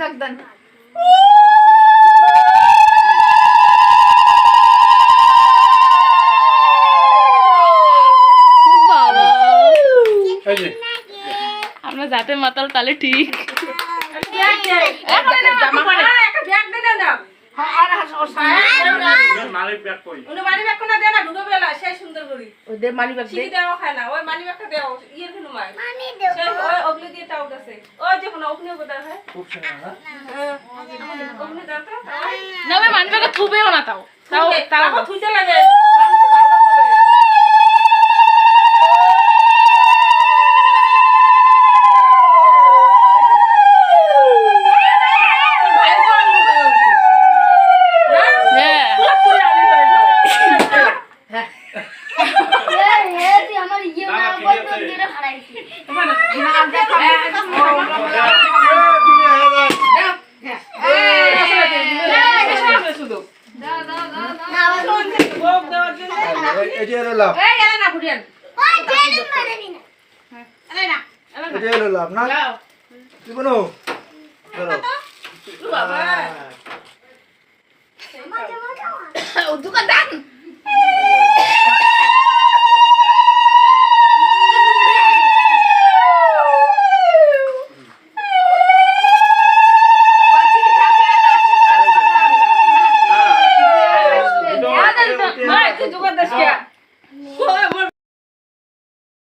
দাগ দেন বাবা এই যে আমরা যাতে মাতাল তাহলে ঠিক মালিক ব্যাগ কই ওদের মানি ব্যাগ দে খুব সুন্দর না ভাই মানবে থুবেও না তাও তাও তাও এই যে লাভ এই যে লাভ না কি বনো ধরো দোকান